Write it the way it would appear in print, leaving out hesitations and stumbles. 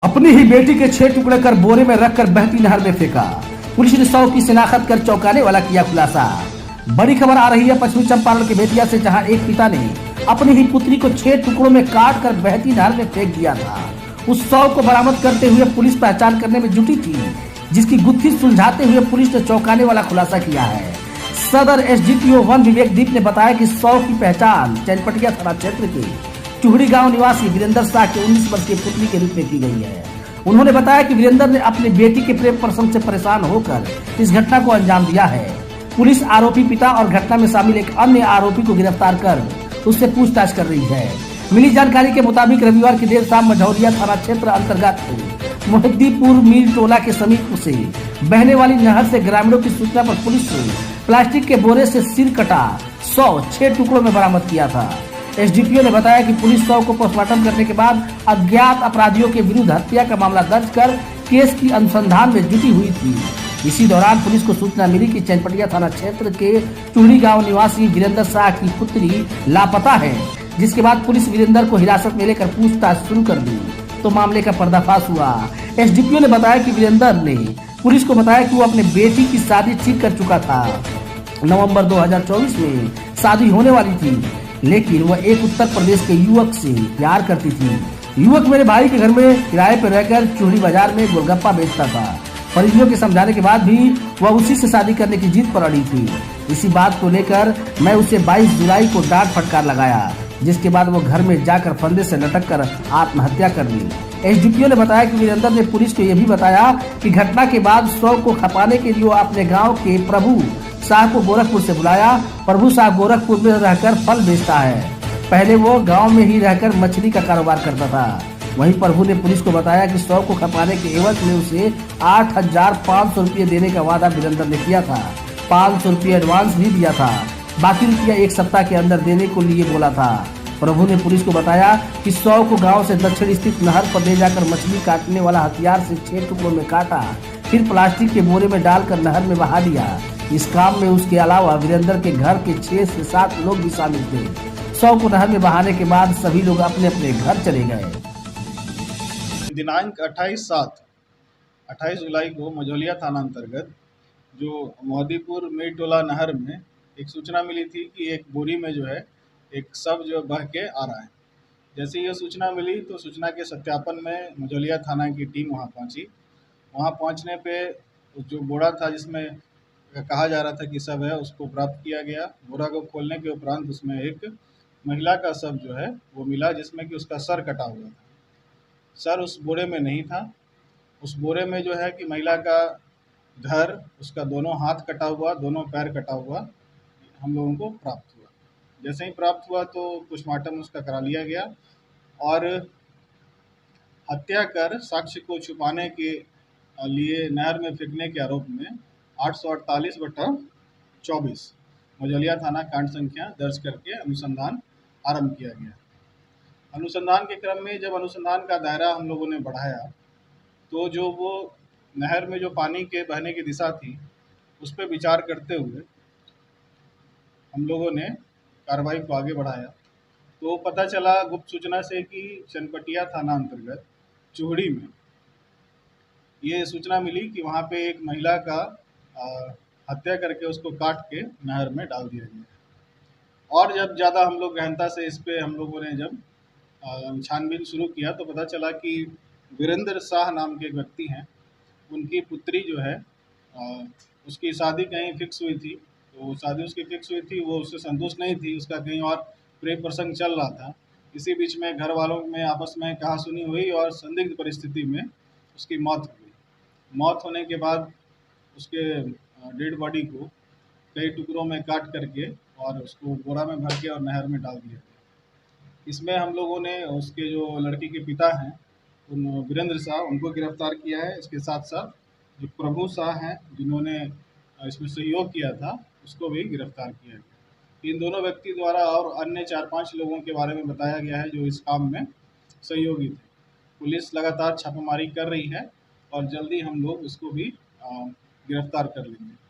अपनी ही बेटी के 6 टुकड़े कर बोरे में रखकर बहती नहर में फेंका। पुलिस ने शव की शिनाख्त कर चौंकाने वाला किया खुलासा। बड़ी खबर आ रही है पश्चिमी चंपारण के बेतिया से, जहां एक पिता ने अपनी ही पुत्री को 6 टुकड़ों में काट कर बहती नहर में फेंक दिया था। उस शव को बरामद करते हुए पुलिस पहचान करने में जुटी थी, जिसकी गुत्थी सुलझाते हुए पुलिस ने चौंकाने वाला खुलासा किया है। सदर एसडीपीओ वन विवेक दीप ने बताया कि शव की पहचान चैनपटिया थाना क्षेत्र के चुहड़ी गांव निवासी वीरेंद्र शाह के 19 वर्षीय पुत्री के रूप में की गई है। उन्होंने बताया कि वीरेंद्र ने अपनी बेटी के प्रेम प्रसंग से परेशान होकर इस घटना को अंजाम दिया है। पुलिस आरोपी पिता और घटना में शामिल एक अन्य आरोपी को गिरफ्तार कर उससे पूछताछ कर रही है। मिली जानकारी के मुताबिक रविवार की देर शाम मझौलिया थाना क्षेत्र अंतर्गत मोहिद्दीपुर मील टोला के समीप से बहने वाली नहर से ग्रामीणों की सूचना पर पुलिस ने प्लास्टिक के बोरे से सिर कटा 6 टुकड़ों में बरामद किया था। एसडीपीओ ने बताया कि पुलिस शव को पोस्टमार्टम करने के बाद अज्ञात अपराधियों के विरुद्ध हत्या का मामला दर्ज कर केस की अनुसंधान में जुटी हुई थी। इसी दौरान पुलिस को सूचना मिली कि चैनपटिया थाना क्षेत्र के चुहड़ी गांव निवासी वीरेंद्र शाह की पुत्री लापता है, जिसके बाद पुलिस वीरेंद्र को हिरासत में लेकर पूछताछ शुरू कर दी तो मामले का पर्दाफाश हुआ। एसडीपीओ ने बताया कि वीरेंद्र ने पुलिस को बताया कि वो अपने बेटी की शादी ठीक कर चुका था। नवंबर 2024 में शादी होने वाली थी, लेकिन वह एक उत्तर प्रदेश के युवक से प्यार करती थी। युवक मेरे भाई के घर में किराए पर रहकर चूड़ी बाजार में गोलगप्पा बेचता था। परिजनों के समझाने के बाद भी वह उसी से शादी करने की जिद पर अड़ी थी। इसी बात को लेकर मैं उसे 22 जुलाई को डांट फटकार लगाया, जिसके बाद वो घर में जाकर फंदे से लटक कर आत्महत्या कर ली। एसडीपीओ ने बताया कि वीरेंद्र ने पुलिस को यह भी बताया कि घटना के बाद शव को खपाने के लिए अपने गाँव के प्रभु शाह को गोरखपुर से बुलाया। प्रभु शाह गोरखपुर में रहकर फल बेचता है। पहले वो गांव में ही रहकर मछली का कारोबार करता था। वहीं प्रभु ने पुलिस को बताया कि शव को खपाने के एवज में उसे 8,500 रुपये देने का वादा वीरेंद्र ने किया था। 500 रुपये एडवांस भी दिया था, बाकी रुपया 1 सप्ताह के अंदर देने को लिए बोला था। प्रभु ने पुलिस को बताया कि शव को गाँव से दक्षिण स्थित नहर पर ले जाकर मछली काटने वाला हथियार से 6 टुकड़ों में काटा, फिर प्लास्टिक के बोरे में डालकर नहर में बहा दिया। इस काम में उसके अलावा वीरेंद्र के घर के 6 से 7 लोग भी शामिल थे। शव को नहर में बहाने के बाद सभी लोग अपने अपने घर चले गए। दिनांक 28 जुलाई को मझौलिया थाना अंतर्गत जो मोहद्दीपुर मीर टोला नहर में एक सूचना मिली थी कि एक बोरी में जो है एक शव जो बह के आ रहा है। जैसे ये सूचना मिली तो सूचना के सत्यापन में मझौलिया थाना की टीम वहाँ पहुँची। वहाँ पहुँचने पे जो बोरा था जिसमें कहा जा रहा था कि शव है, उसको प्राप्त किया गया। बोरा को खोलने के उपरांत उसमें एक महिला का शव जो है वो मिला, जिसमें कि उसका सर कटा हुआ था। सर उस बोरे में नहीं था। उस बोरे में जो है कि महिला का धड़, उसका दोनों हाथ कटा हुआ, दोनों पैर कटा हुआ हम लोगों को प्राप्त हुआ। जैसे ही प्राप्त हुआ तो पोस्टमार्टम उसका करा लिया गया और हत्या कर साक्ष्य को छुपाने के लिए नहर में फेंकने के आरोप में 848/24 मझौलिया थाना कांड संख्या दर्ज करके अनुसंधान आरंभ किया गया। अनुसंधान के क्रम में जब अनुसंधान का दायरा हम लोगों ने बढ़ाया तो जो वो नहर में जो पानी के बहने की दिशा थी उस पर विचार करते हुए हम लोगों ने कार्रवाई को आगे बढ़ाया। तो पता चला गुप्त सूचना से कि चनपटिया थाना अंतर्गत चूहड़ी में ये सूचना मिली कि वहाँ पे एक महिला का हत्या करके उसको काट के नहर में डाल दिया गया। और जब ज़्यादा हम लोग गहनता से इस पे हम लोगों ने जब छानबीन शुरू किया तो पता चला कि वीरेंद्र शाह नाम के एक व्यक्ति हैं, उनकी पुत्री जो है उसकी शादी कहीं फिक्स हुई थी। तो शादी उसकी फिक्स हुई थी, वो उससे संतुष्ट नहीं थी, उसका कहीं और प्रेम प्रसंग चल रहा था। इसी बीच में घर वालों में आपस में कहासुनी हुई और संदिग्ध परिस्थिति में उसकी मौत हो गई। मौत होने के बाद उसके डेड बॉडी को कई टुकड़ों में काट करके और उसको बोरा में भर के और नहर में डाल दिया। इसमें हम लोगों ने उसके जो लड़की के पिता हैं उन वीरेंद्र शाह उनको गिरफ्तार किया है। इसके साथ साथ जो प्रभु शाह हैं जिन्होंने इसमें सहयोग किया था उसको भी गिरफ्तार किया गया। इन दोनों व्यक्ति द्वारा और अन्य 4-5 लोगों के बारे में बताया गया है जो इस काम में सहयोगी थे। पुलिस लगातार छापेमारी कर रही है और जल्दी हम लोग इसको भी गिरफ्तार कर लेंगे।